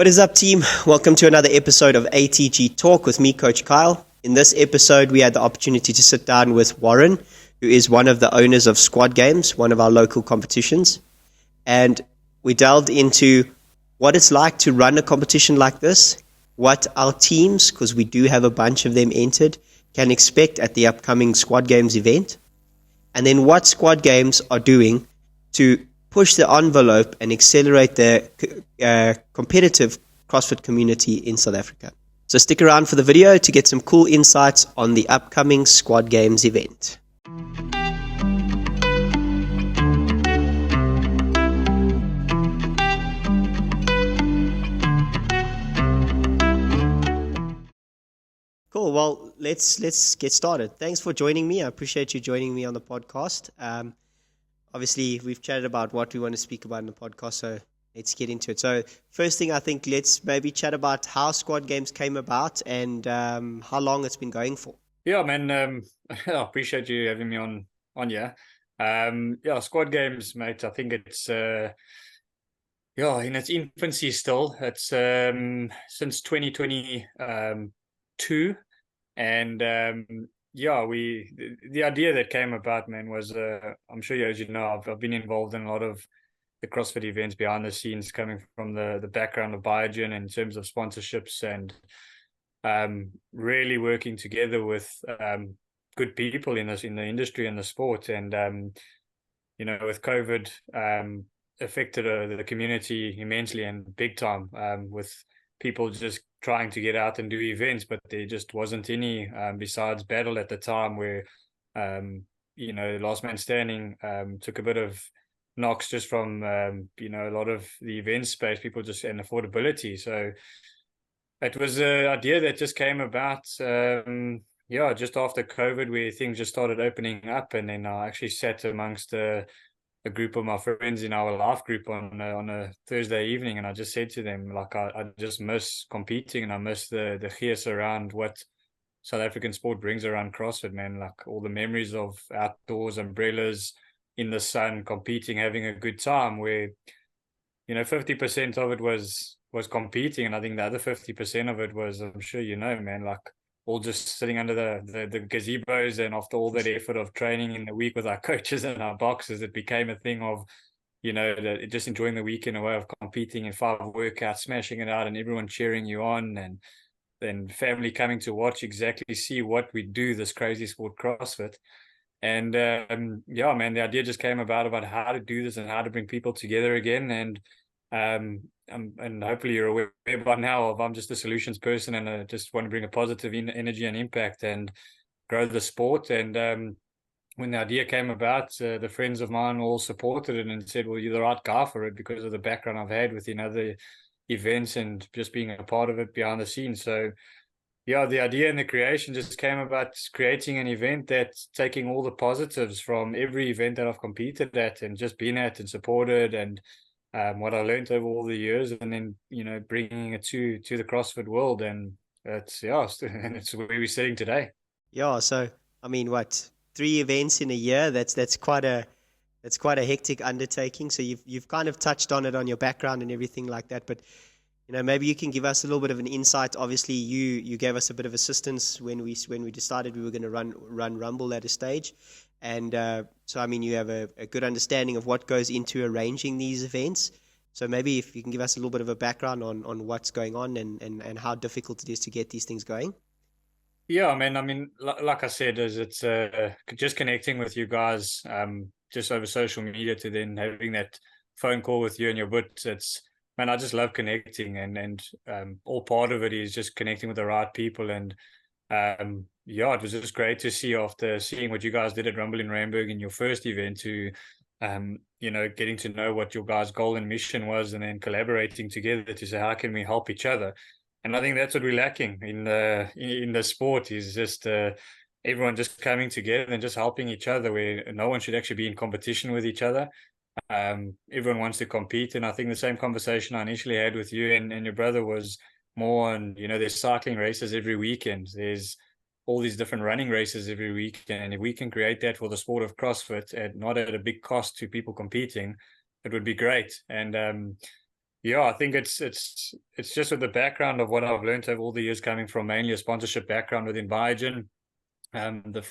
What is up, team? Welcome to another episode of ATG Talk with me, Coach Kyle. In this episode, we had the opportunity to sit down with Warren, who is one of the owners of Squad Games, one of our local competitions. And we delved into what it's like to run a competition like this, what our teams, because we do have a bunch of them entered, can expect at the upcoming Squad Games event, and then what Squad Games are doing to push the envelope and accelerate the competitive CrossFit community in South Africa. So stick around for the video to get some cool insights on the upcoming Squad Games event. Cool. Well, let's get started. Thanks for joining me. I appreciate you joining me on the podcast. Obviously, we've chatted about what we want to speak about in the podcast, so let's get into it. So first thing, I think let's maybe chat about how Squad Games came about and how long it's been going for. Yeah, man. I appreciate you having me on here. Squad Games, mate. I think it's in its infancy still. It's since 2022, and the idea that came about, man, was I'm sure, as you know, I've been involved in a lot of the CrossFit events behind the scenes, coming from the background of Biogen in terms of sponsorships and really working together with good people in the industry and the sport. And with COVID, affected the community immensely and big time, with people just trying to get out and do events, but there just wasn't any besides Battle at the time, where Last Man Standing took a bit of knocks just from a lot of the event space, people just, and affordability. So it was an idea that just came about just after COVID, where things just started opening up. And then I actually sat amongst a group of my friends in our life group on a Thursday evening, and I just said to them, like, I just miss competing, and I miss the gears around what South African sport brings around CrossFit, man. Like all the memories of outdoors, umbrellas, in the sun, competing, having a good time, where 50% of it was competing, and I think the other 50% of it was, I'm sure man, like all just sitting under the gazebos, and after all that effort of training in the week with our coaches and our boxes, it became a thing of just enjoying the week in a way of competing in 5 workouts, smashing it out, and everyone cheering you on, and then family coming to watch, exactly see what we do, this crazy sport CrossFit. And man, the idea just came about how to do this and how to bring people together again. And and hopefully you're aware by now of, I'm just a solutions person, and I just want to bring a positive energy and impact and grow the sport. And when the idea came about, the friends of mine all supported it and said, well, you're the right guy for it, because of the background I've had within other events and just being a part of it behind the scenes. So the idea and the creation just came about creating an event that's taking all the positives from every event that I've competed at and just been at and supported, and what I learned over all the years, and then bringing it to the CrossFit world. And it's and it's where we're sitting today. Yeah, so I mean, what, 3 events in a year? That's quite a hectic undertaking. So you've kind of touched on it on your background and everything like that, but maybe you can give us a little bit of an insight. Obviously, you gave us a bit of assistance when we decided we were going to run Rumble at a stage, and so I mean, you have a good understanding of what goes into arranging these events. So maybe if you can give us a little bit of a background on what's going on and how difficult it is to get these things going. Yeah, man. I mean, like I said, it's just connecting with you guys just over social media, to then having that phone call with you and your boot. It's, man, I just love connecting, and all part of it is just connecting with the right people. And it was just great to see, after seeing what you guys did at Rumble in Randburg in your first event, to getting to know what your guys' goal and mission was, and then collaborating together to say, how can we help each other? And I think that's what we're lacking in the sport, is just everyone just coming together and just helping each other, where no one should actually be in competition with each other. Everyone wants to compete. And I think the same conversation I initially had with you and your brother was more on, there's cycling races every weekend. There's all these different running races every weekend. And if we can create that for the sport of CrossFit, not at a big cost to people competing, it would be great. And Yeah, I think it's just with the background of what I've learned over all the years, coming from mainly a sponsorship background within Biogen. The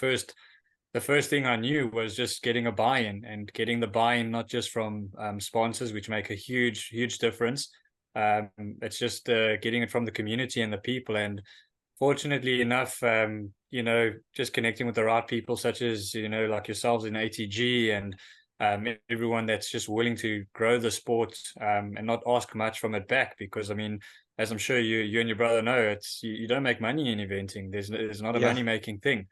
first thing I knew was just getting a buy-in, and getting the buy-in not just from sponsors, which make a huge difference. It's just getting it from the community and the people. And fortunately enough, just connecting with the right people, such as, like yourselves in ATG, and everyone that's just willing to grow the sport, and not ask much from it back. Because I mean, as I'm sure you and your brother know, you don't make money in eventing. There's not a Yeah, money making thing.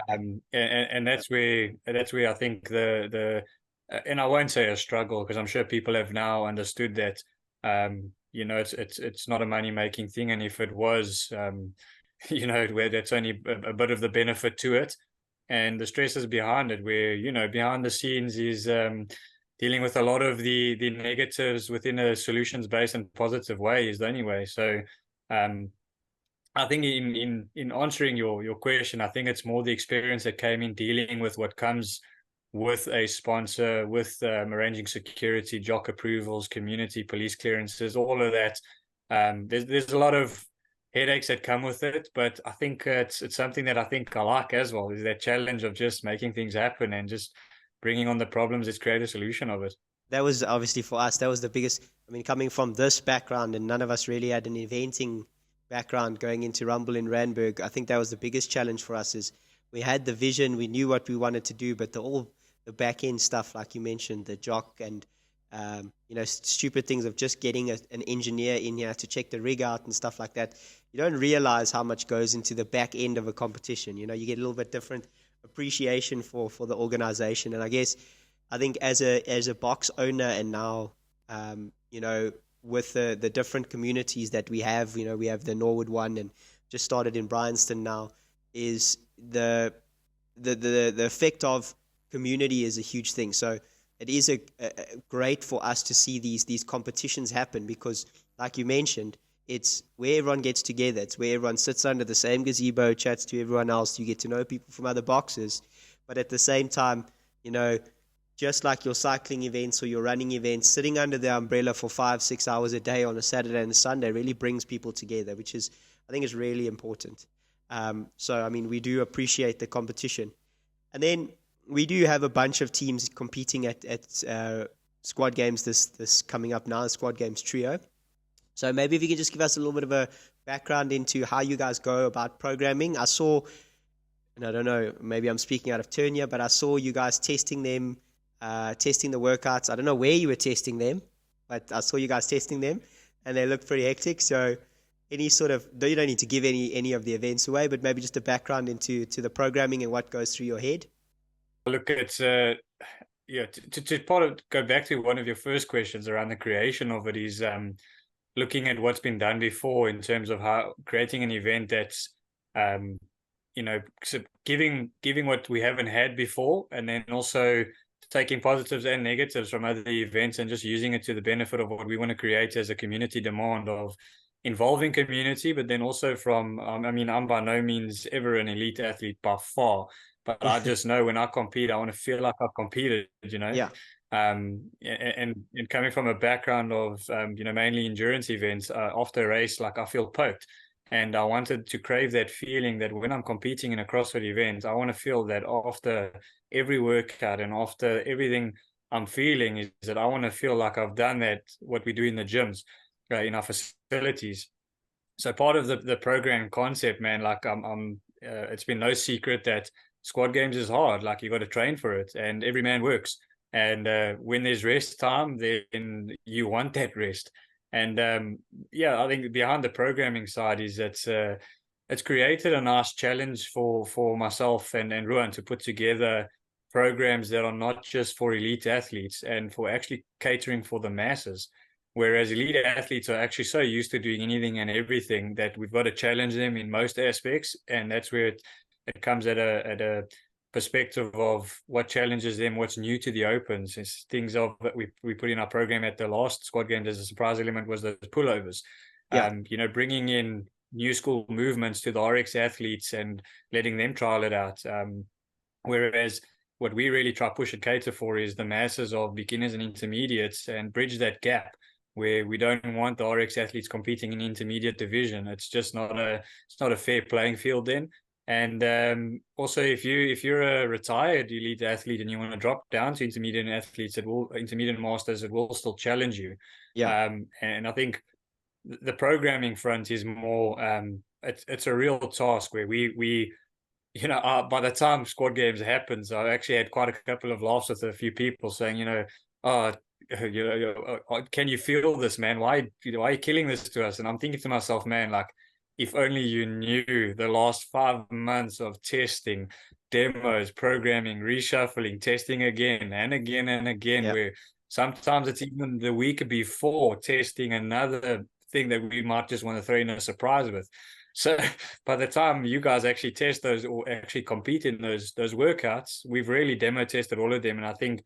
And that's where I think and I won't say a struggle, because I'm sure people have now understood that, it's not a money making thing. And if it was, where that's only a bit of the benefit to it, and the stresses behind it, where, behind the scenes is, dealing with a lot of the negatives within a solutions based and positive way, is the only way. So, um, I think in answering your question, I think it's more the experience that came in dealing with what comes with a sponsor, with arranging security, jock approvals, community police clearances, all of that. There's a lot of headaches that come with it, but I think it's something that I think I like as well, is that challenge of just making things happen and just bringing on the problems. Let's create a solution of it. that was obviously for us. That was the biggest. I mean, coming from this background, and none of us really had an eventing background going into Rumble in Randburg. I think that was the biggest challenge for us. Is we had the vision, we knew what we wanted to do, but the back end stuff, like you mentioned, the jock and stupid things of just getting an engineer in here to check the rig out and stuff like that. You don't realize how much goes into the back end of a competition. You get a little bit different appreciation for the organization. And I think as a box owner, and now with the different communities that we have, we have the Norwood one and just started in Bryanston now, is the effect of community is a huge thing. So it is a great for us to see these competitions happen, because, like you mentioned, it's where everyone gets together. It's where everyone sits under the same gazebo, chats to everyone else. You get to know people from other boxes, but at the same time, just like your cycling events or your running events, sitting under the umbrella for 5-6 hours a day on a Saturday and a Sunday really brings people together, which is, I think, is really important. So, I mean, we do appreciate the competition. And then we do have a bunch of teams competing at Squad Games this coming up now, the Squad Games Trio. So maybe if you can just give us a little bit of a background into how you guys go about programming. I saw, and I don't know, maybe I'm speaking out of turn here, but I saw you guys testing them, testing the workouts. I don't know where you were testing them, but I saw you guys testing them, and they looked pretty hectic. So any sort of, you don't need to give any of the events away, but maybe just a background into the programming and what goes through your head. Look, it's to go back to one of your first questions around the creation of it, is looking at what's been done before in terms of how creating an event that's um, giving what we haven't had before, and then also taking positives and negatives from other events and just using it to the benefit of what we want to create as a community demand of involving community. But then also from, I mean, I'm by no means ever an elite athlete by far, but I just know when I compete, I want to feel like I've competed, Yeah. and coming from a background of, mainly endurance events, after a race, like, I feel poked. And I wanted to crave that feeling that when I'm competing in a CrossFit event, I want to feel that after every workout and after everything I'm feeling, is that I want to feel like I've done that, what we do in the gyms, in our facilities. So part of the program concept, man, like, it's been no secret that Squad Games is hard. Like, you got to train for it, and every man works. And when there's rest time, then you want that rest. And I think behind the programming side is that it's created a nice challenge for myself and Ruan to put together programs that are not just for elite athletes and for actually catering for the masses. Whereas elite athletes are actually so used to doing anything and everything that we've got to challenge them in most aspects. And that's where it comes at a perspective of what challenges them, what's new to the opens. It's things of that we put in our program at the last Squad Games as a surprise element was the pullovers. Yeah. Bringing in new school movements to the RX athletes and letting them trial it out. Whereas what we really try push and cater for is the masses of beginners and intermediates, and bridge that gap where we don't want the RX athletes competing in intermediate division. It's just not a fair playing field then. And also, if you're a retired elite athlete and you want to drop down to intermediate masters, it will still challenge you. Yeah. And I think the programming front is more it's a real task where we by the time squad games happens, I actually had quite a couple of laughs with a few people saying, oh, can you feel this, man? Why are you killing this to us? And I'm thinking to myself, man, like, if only you knew the last 5 months of testing, demos, programming, reshuffling, testing again and again and again, Yeah. where sometimes it's even the week before testing another thing that we might just want to throw in a surprise with. So by the time you guys actually test those or actually compete in those workouts, we've really demo tested all of them. And I think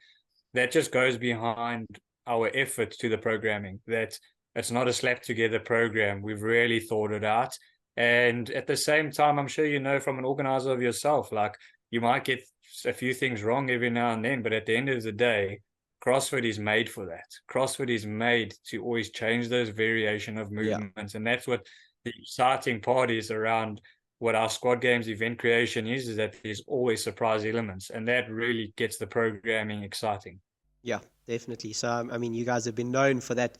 that just goes behind our effort to the programming, that it's not a slap together program. We've really thought it out. And at the same time, I'm sure you know from an organizer of yourself, like, you might get a few things wrong every now and then, but at the end of the day, CrossFit is made for that. CrossFit is made to always change those variation of Yeah. movements. And that's what the exciting part is around what our squad games event creation is that there's always surprise elements, and that really gets the programming exciting. Yeah, definitely. So, I mean, you guys have been known for that.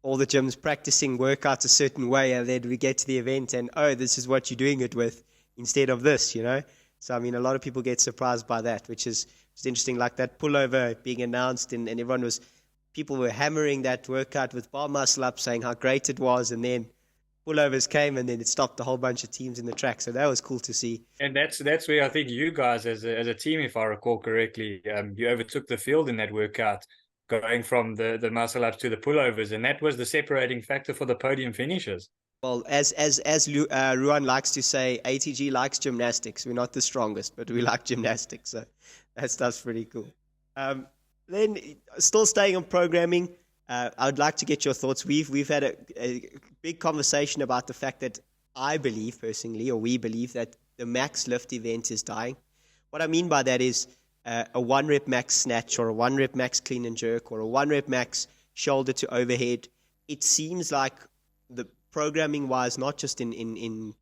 All the gyms practicing workouts a certain way, and then we get to the event and, oh, this is what you're doing it with instead of this, So, I mean, a lot of people get surprised by that, which is interesting, like that pullover being announced, and people were hammering that workout with bar muscle up, saying how great it was, and then pullovers came, and then it stopped a whole bunch of teams in the track. So that was cool to see. And that's where I think you guys, as a team, if I recall correctly, you overtook the field in that workout, going from the muscle ups to the pullovers, and that was the separating factor for the podium finishes. Well, as Ruan likes to say, ATG likes gymnastics. We're not the strongest, but we like gymnastics. So that stuff's pretty cool. Then, still staying on programming, I would like to get your thoughts. We've had a big conversation about the fact that I believe personally, or we believe, that the max lift event is dying. What I mean by that is a 1 rep max snatch, or a 1 rep max clean and jerk, or a 1 rep max shoulder to overhead. It seems like the programming wise, not just in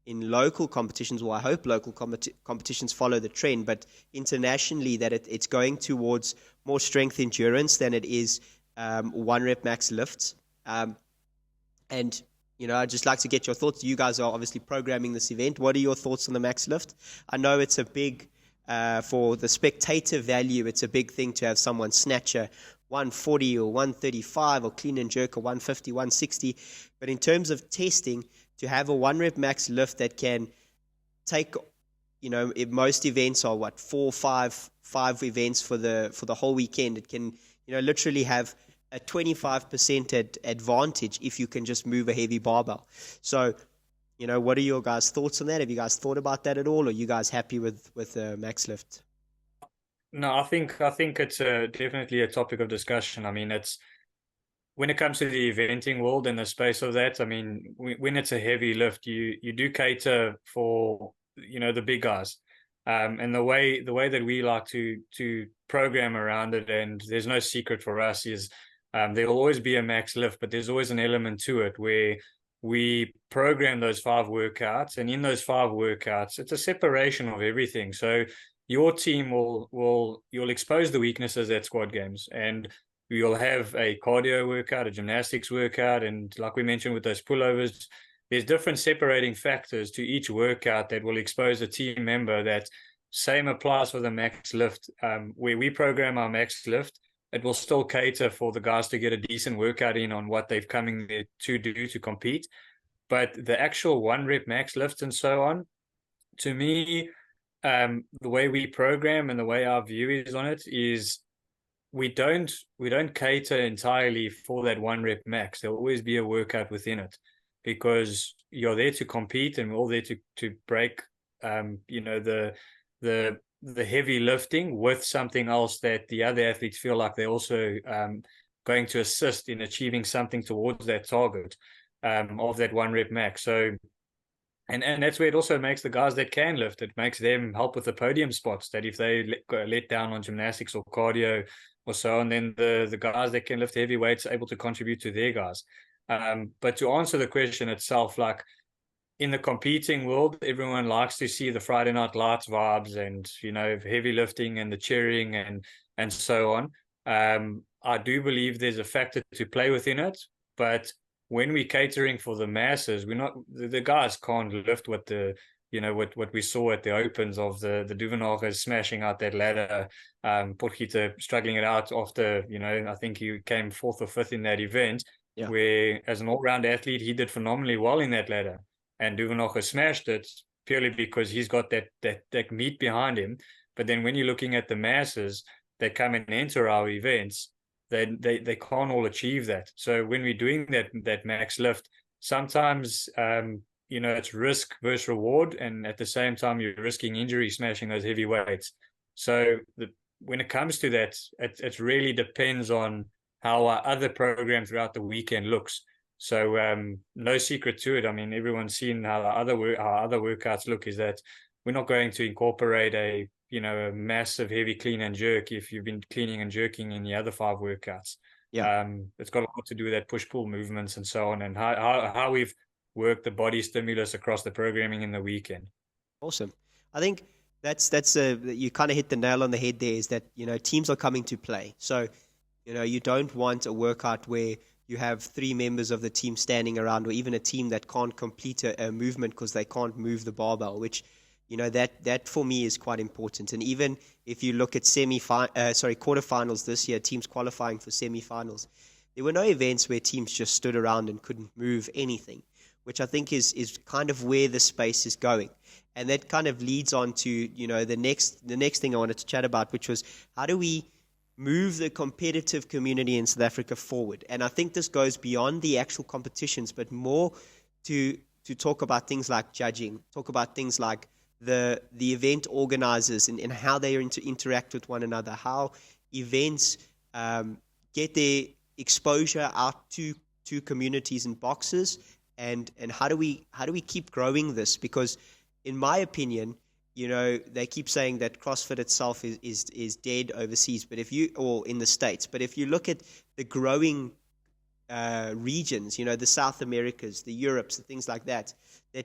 local competitions, or I hope local competitions follow the trend, but internationally, that it's going towards more strength endurance than it is 1 rep max lifts. And I'd just like to get your thoughts. You guys are obviously programming this event. What are your thoughts on the max lift? I know it's a big, for the spectator value, it's a big thing to have someone snatch a 140 or 135 or clean and jerk a 150, 160. But in terms of testing, to have a 1 rep max lift that can take, most events are 5 events for the whole weekend. It can, literally have a 25% advantage if you can just move a heavy barbell. So, what are your guys' thoughts on that? Have you guys thought about that at all? Or are you guys happy with the max lift? No, I think it's definitely a topic of discussion. I mean, it's when it comes to the eventing world and the space of that. I mean, when it's a heavy lift, you do cater for the big guys, and the way that we like to program around it, and there's no secret for us, is there will always be a max lift, but there's always an element to it where we program those 5 workouts, and in those 5 workouts, it's a separation of everything. So your team you'll expose the weaknesses at squad games, and you'll have a cardio workout, a gymnastics workout, and like we mentioned with those pullovers, there's different separating factors to each workout that will expose a team member. That same applies for the max lift. Where we program our max lift, it will still cater for the guys to get a decent workout in on what they've coming there to do to compete. But the actual 1 rep max lifts and so on, to me, the way we program and the way our view is on it is we don't cater entirely for that 1 rep max. There'll always be a workout within it, because you're there to compete, and we're all there to break the heavy lifting with something else that the other athletes feel like they're also going to assist in achieving something towards that target of that 1 rep max. So and that's where it also makes the guys that can lift, it makes them help with the podium spots, that if they let down on gymnastics or cardio, or so, and then the guys that can lift heavy weights are able to contribute to their guys. But to answer the question itself, like in the competing world, everyone likes to see the Friday Night Lights vibes and heavy lifting and the cheering and so on. I do believe there's a factor to play within it, but when we're catering for the masses, we're not the guys can't lift what the what we saw at the opens of the Duvenagers smashing out that ladder, Potgieter struggling it out after I think he came fourth or fifth in that event, Yeah. where as an all-round athlete he did phenomenally well in that ladder, and Duvenagers smashed it purely because he's got that meat behind him. But then when you're looking at the masses that come and enter our events, they can't all achieve that. So when we're doing that max lift, sometimes it's risk versus reward, and at the same time you're risking injury smashing those heavy weights. So when it comes to that, it really depends on how our other program throughout the weekend looks. So no secret to it. I mean, everyone's seen how our other workouts look. Is that we're not going to incorporate a massive heavy clean and jerk if you've been cleaning and jerking in the other 5 workouts. Yeah. It's got a lot to do with that push pull movements and so on, and how we've worked the body stimulus across the programming in the weekend. Awesome. I think that's you kind of hit the nail on the head there. Is that teams are coming to play, so you don't want a workout where you have 3 members of the team standing around, or even a team that can't complete a movement because they can't move the barbell, which that for me is quite important. And even if you look at quarterfinals this year, teams qualifying for semifinals, there were no events where teams just stood around and couldn't move anything, which I think is kind of where the space is going. And that kind of leads on to the next thing I wanted to chat about, which was how do we move the competitive community in South Africa forward. And I think this goes beyond the actual competitions, but more to talk about things like judging, talk about things like the event organizers and how they interact with one another, how events get their exposure out to communities and boxes, and how do we keep growing this? Because in my opinion, they keep saying that CrossFit itself is dead overseas, or in the States. But if you look at the growing regions, the South Americas, the Europes, the things like that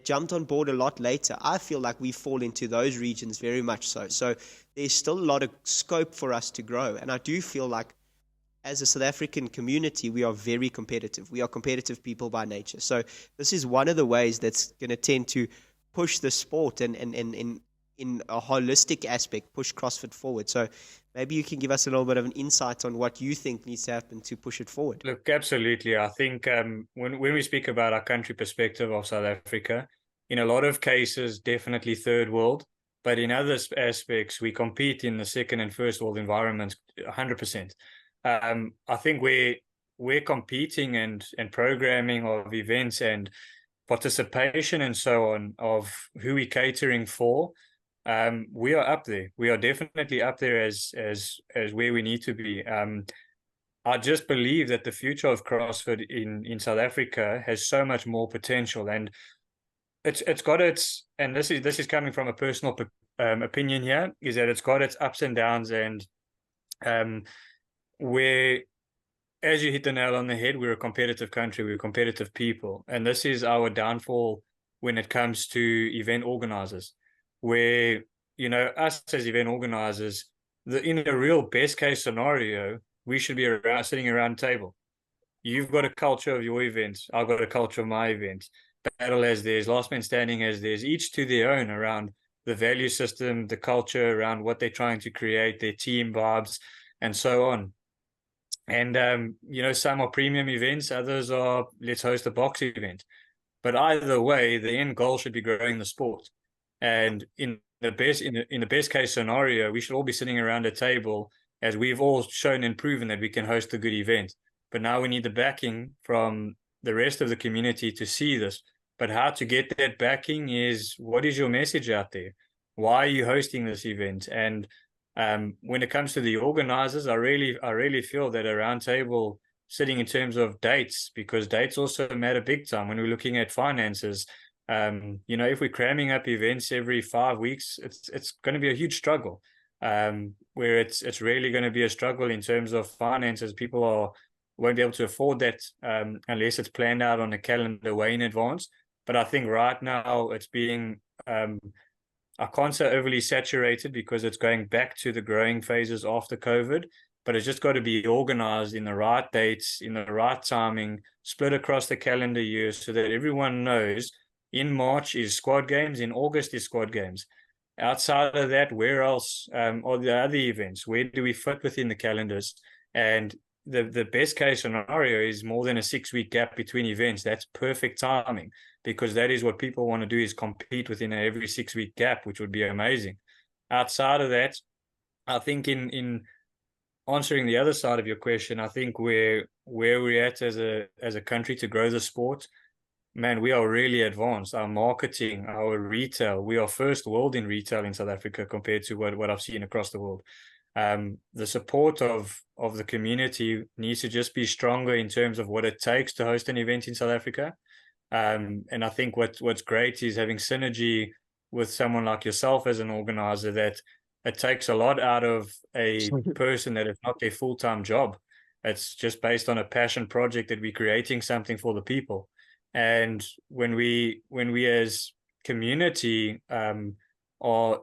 jumped on board a lot later, I feel like we fall into those regions very much so. So there's still a lot of scope for us to grow. And I do feel like as a South African community, we are very competitive. We are competitive people by nature. So this is one of the ways that's going to tend to push the sport and in a holistic aspect, push CrossFit forward. So maybe you can give us a little bit of an insight on what you think needs to happen to push it forward. Look, absolutely. I think when we speak about our country perspective of South Africa, in a lot of cases, definitely third world, but in other aspects, we compete in the second and first world environments 100%. I think we're competing and programming of events and participation and so on of who we're catering for. We are up there. We are definitely up there as where we need to be. I just believe that the future of CrossFit in South Africa has so much more potential, and it's got its, and this is coming from a personal opinion here, is that it's got its ups and downs, and where, as you hit the nail on the head, we're a competitive country, we're competitive people, and this is our downfall when it comes to event organizers, where us as event organizers, in a real best case scenario, we should be sitting around a table. You've got a culture of your event, I've got a culture of my event. Battle as theirs, last man standing as theirs, each to their own around the value system, the culture, around what they're trying to create, their team vibes, and so on. And some are premium events, others are let's host a box event. But either way, the end goal should be growing the sport. And in the best case scenario, we should all be sitting around a table, as we've all shown and proven that we can host a good event. But now we need the backing from the rest of the community to see this. But how to get that backing is, what is your message out there? Why are you hosting this event? And when it comes to the organizers, I really feel that a roundtable sitting in terms of dates, because dates also matter big time when we're looking at finances. If we're cramming up events every 5 weeks, it's going to be a huge struggle. where it's really going to be a struggle in terms of finances. People won't be able to afford that unless it's planned out on a calendar way in advance. But I think right now it's being I can't say overly saturated because it's going back to the growing phases after COVID, but it's just got to be organized in the right dates, in the right timing, split across the calendar year so that everyone knows in March is squad games, in August is squad games. Outside of that, where else are the other events? Where do we fit within the calendars? And the best case scenario is more than a 6 week gap between events. That's perfect timing because that is what people want to do is compete within every 6 week gap, which would be amazing. Outside of that, I think in answering the other side of your question, I think where we're at as a country to grow the sport, man, we are really advanced. Our marketing, our retail, we are first world in retail in South Africa compared to what I've seen across the world. The support of the community needs to just be stronger in terms of what it takes to host an event in South Africa. And I think what's great is having synergy with someone like yourself as an organizer, that it takes a lot out of a person that is not their full-time job. It's just based on a passion project that we're creating something for the people. And when we as community are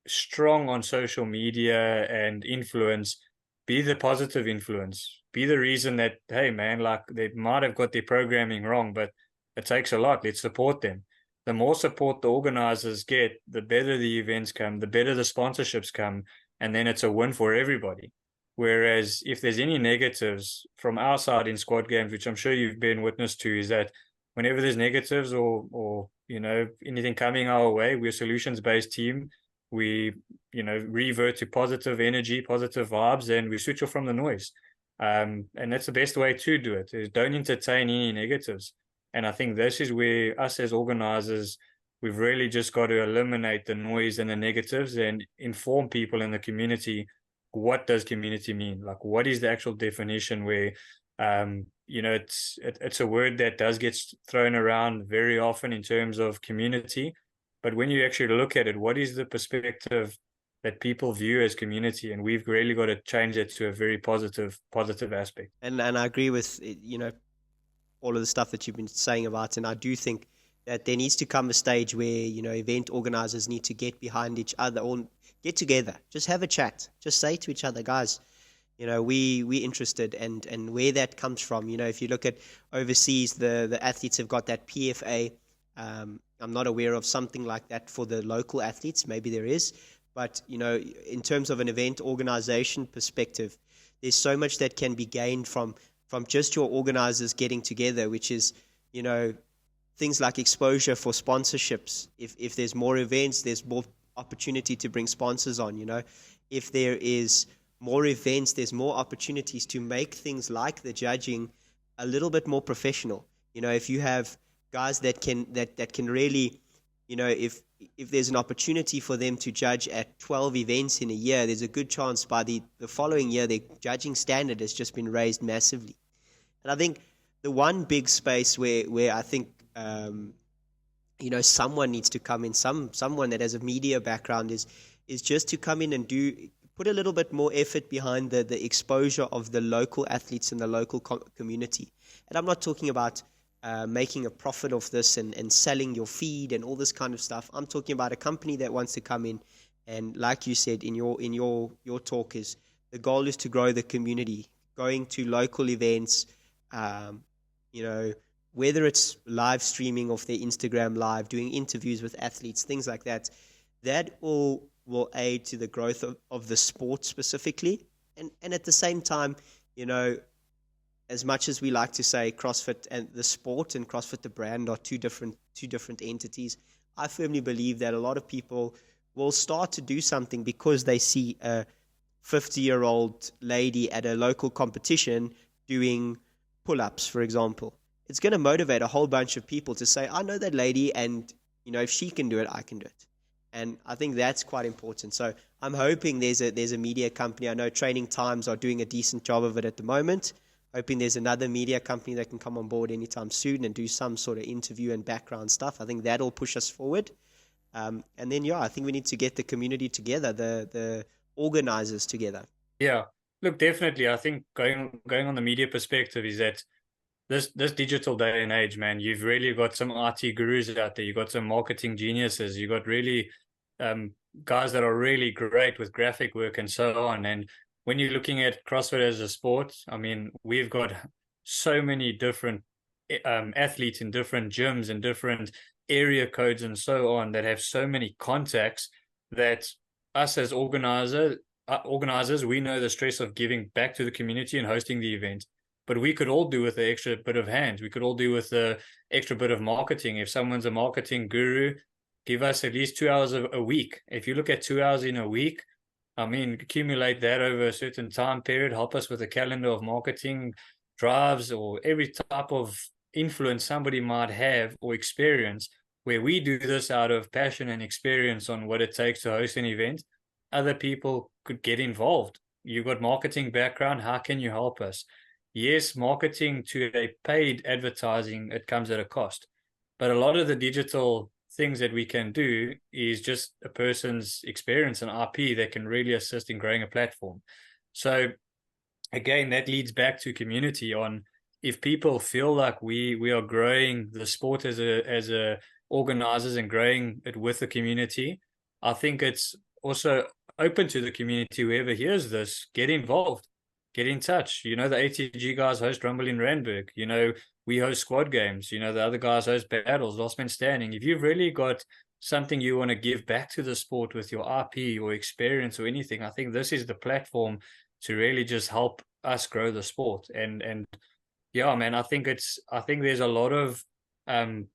strong on social media and influence, be the positive influence, be the reason that, hey man, like they might have got their programming wrong, but it takes a lot. Let's support them. The more support the organizers get, the better the events come, the better the sponsorships come, and then it's a win for everybody. Whereas if there's any negatives from our side in squad games, which I'm sure you've been witness to, is that whenever there's negatives or anything coming our way, we're a solutions based team. We revert to positive energy, positive vibes, and we switch off from the noise. And that's the best way to do it, is don't entertain any negatives. And I think this is where us as organizers, we've really just got to eliminate the noise and the negatives and inform people in the community. What does community mean? Like, what is the actual definition? Where it's a word that does get thrown around very often in terms of community, but when you actually look at it, what is the perspective that people view as community? And we've really got to change it to a very positive aspect. And I agree with all of the stuff that you've been saying about, and I do think that there needs to come a stage where event organizers need to get behind each other or get together, just have a chat, just say to each other, guys, we interested, and where that comes from. If you look at overseas, the athletes have got that PFA. I'm not aware of something like that for the local athletes. Maybe there is, but in terms of an event organization perspective, there's so much that can be gained from just your organizers getting together, which is things like exposure for sponsorships. If there's more events, there's more opportunity to bring sponsors on. If there is more events, there's more opportunities to make things like the judging a little bit more professional. If you have guys that can really, if there's an opportunity for them to judge at 12 events in a year, there's a good chance by the following year their judging standard has just been raised massively. And I think the one big space where I think someone needs to come in, someone that has a media background is just to come in and put a little bit more effort behind the exposure of the local athletes in the local community. And I'm not talking about making a profit off this and selling your feed and all this kind of stuff. I'm talking about a company that wants to come in and, like you said in your talk, is the goal is to grow the community, going to local events, whether it's live streaming off their Instagram live, doing interviews with athletes, things like that. That all will aid to the growth of the sport specifically. And at the same time, as much as we like to say CrossFit and the sport and CrossFit the brand are two different entities, I firmly believe that a lot of people will start to do something because they see a 50-year-old lady at a local competition doing pull-ups, for example. It's going to motivate a whole bunch of people to say, I know that lady, and if she can do it, I can do it. And I think that's quite important. So I'm hoping there's a media company. I know Training Times are doing a decent job of it at the moment. Hoping there's another media company that can come on board anytime soon and do some sort of interview and background stuff. I think that'll push us forward. And then, I think we need to get the community together, the organizers together. Yeah. Look, definitely. I think going on the media perspective is that this digital day and age, man, you've really got some IT gurus out there. You've got some marketing geniuses. You've got really um, guys that are really great with graphic work and so on. And when you're looking at CrossFit as a sport, I mean, we've got so many different athletes in different gyms and different area codes and so on that have so many contacts that us as organizers, we know the stress of giving back to the community and hosting the event. But we could all do with the extra bit of hands. We could all do with the extra bit of marketing. If someone's a marketing guru, give us at least 2 hours a week. If you look at 2 hours in a week, I mean, accumulate that over a certain time period, help us with a calendar of marketing drives or every type of influence somebody might have or experience, where we do this out of passion and experience on what it takes to host an event. Other people could get involved. You've got marketing background. How can you help us? Yes, marketing to a paid advertising, it comes at a cost. But a lot of the digital things that we can do is just a person's experience and RP that can really assist in growing a platform. So again, that leads back to community on if people feel like we are growing the sport as a organizers and growing it with the community. I think it's also open to the community. Whoever hears this, get involved, get in touch. You know, the ATG guys host Rumble in Randburg. You know, we host squad games. You know, the other guys host battles, last man standing. If you've really got something you want to give back to the sport with your RP or experience or anything, I think this is the platform to really just help us grow the sport. And yeah, man, I think there's um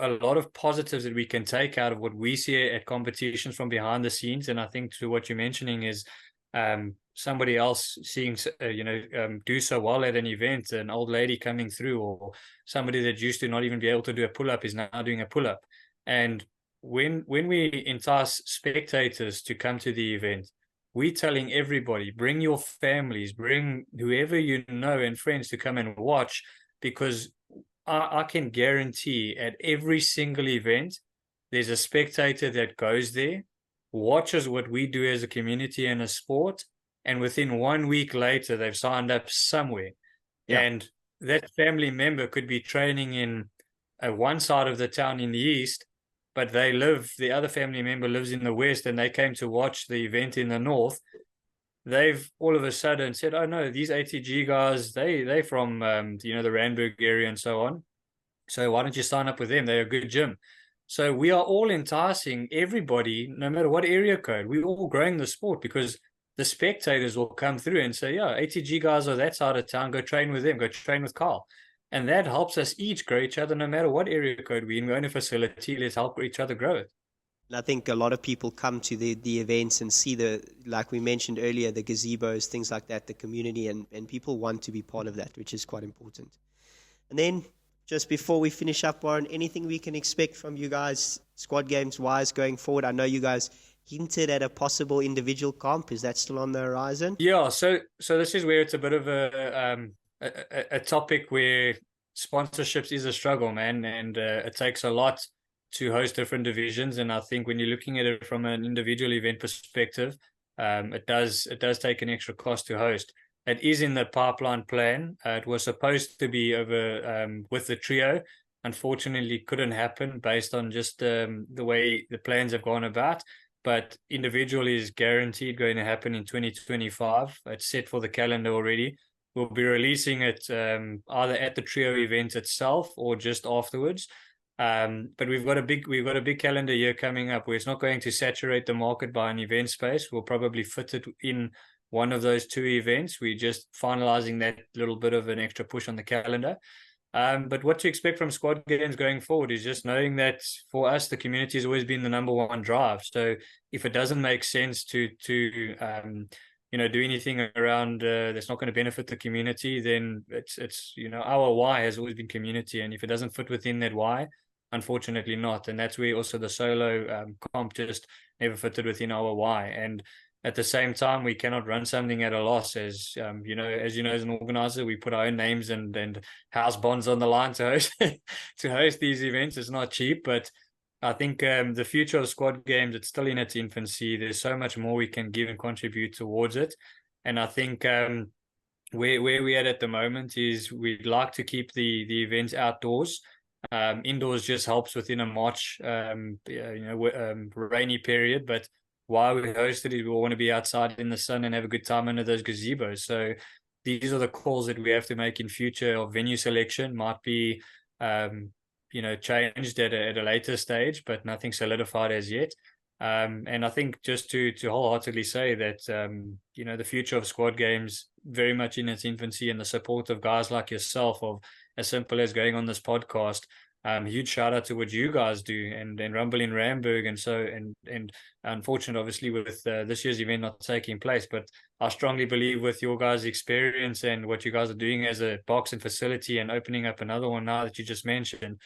a lot of positives that we can take out of what we see at competitions from behind the scenes. And I think to what you're mentioning is somebody else seeing do so well at an event, an old lady coming through, or somebody that used to not even be able to do a pull-up is now doing a pull-up. And when we entice spectators to come to the event, we're telling everybody, bring your families, bring whoever you know and friends to come and watch, because I can guarantee at every single event, there's a spectator that goes there, watches what we do as a community and a sport, and within 1 week later, they've signed up somewhere. Yeah. And that family member could be training in one side of the town in the east, but the other family member lives in the west, and they came to watch the event in the north. They've all of a sudden said, "Oh no, these ATG guys, they from the Randburg area and so on. So why don't you sign up with them? They're a good gym." So we are all enticing everybody, no matter what area code. We're all growing the sport because the spectators will come through and say, "Yeah, ATG guys are that side of town. Go train with them. Go train with Carl." And that helps us each grow each other, no matter what area code we're in. We own a facility. Let's help each other grow it. And I think a lot of people come to the events and see like we mentioned earlier, the gazebos, things like that, the community, and people want to be part of that, which is quite important. And then just before we finish up, Warren, anything we can expect from you guys, squad games wise, going forward? I know you guys hinted at a possible individual comp. Is that still on the horizon? Yeah, so this is where it's a bit of a topic where sponsorships is a struggle, man, and it takes a lot to host different divisions. And I think when you're looking at it from an individual event perspective, it does take an extra cost to host. It is in the pipeline plan. It was supposed to be over with the trio. Unfortunately, couldn't happen based on just the way the plans have gone about. But individual is guaranteed going to happen in 2025. It's set for the calendar already. We'll be releasing it either at the trio event itself or just afterwards. But we've got a big calendar year coming up where it's not going to saturate the market by an event space. We'll probably fit it in one of those two events. We're just finalizing that little bit of an extra push on the calendar. But what to expect from squad games going forward is just knowing that for us, the community has always been the number one drive. So if it doesn't make sense to do anything around that's not going to benefit the community, then it's our why has always been community, and if it doesn't fit within that why, unfortunately not. And that's where also the solo comp just never fitted within our why. And at the same time, we cannot run something at a loss. As you know, as an organizer, we put our own names and house bonds on the line to host to host these events. It's not cheap, but I think the future of squad games, it's still in its infancy. There's so much more we can give and contribute towards it. And I think where we're at the moment is we'd like to keep the events outdoors. Indoors just helps within a March rainy period, but while we hosted it, we want to be outside in the sun and have a good time under those gazebos. So these are the calls that we have to make in future of venue selection. Might be changed at a later stage, but nothing solidified as yet. And I think just to wholeheartedly say that the future of squad games very much in its infancy, and the support of guys like yourself, of as simple as going on this podcast. Huge shout out to what you guys do, and Rumble in Ramburg, and unfortunate obviously with this year's event not taking place, but I strongly believe with your guys' experience and what you guys are doing as a boxing facility and opening up another one now that you just mentioned,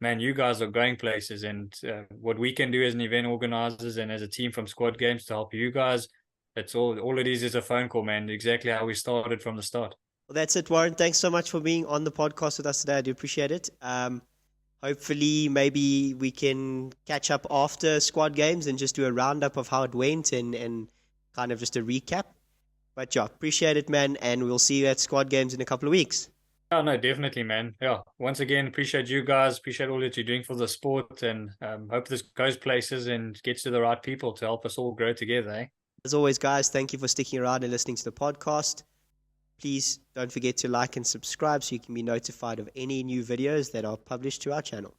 man, you guys are going places, and what we can do as an event organizers and as a team from Squad Games to help you guys, that's all it is a phone call, man. Exactly how we started from the start. Well, that's it, Warren. Thanks so much for being on the podcast with us today. I do appreciate it. Hopefully, maybe we can catch up after Squad Games and just do a roundup of how it went and kind of just a recap. But yeah, appreciate it, man. And we'll see you at Squad Games in a couple of weeks. Oh, no, definitely, man. Yeah. Once again, appreciate you guys. Appreciate all that you're doing for the sport, and hope this goes places and gets to the right people to help us all grow together. Eh? As always, guys, thank you for sticking around and listening to the podcast. Please don't forget to like and subscribe so you can be notified of any new videos that are published to our channel.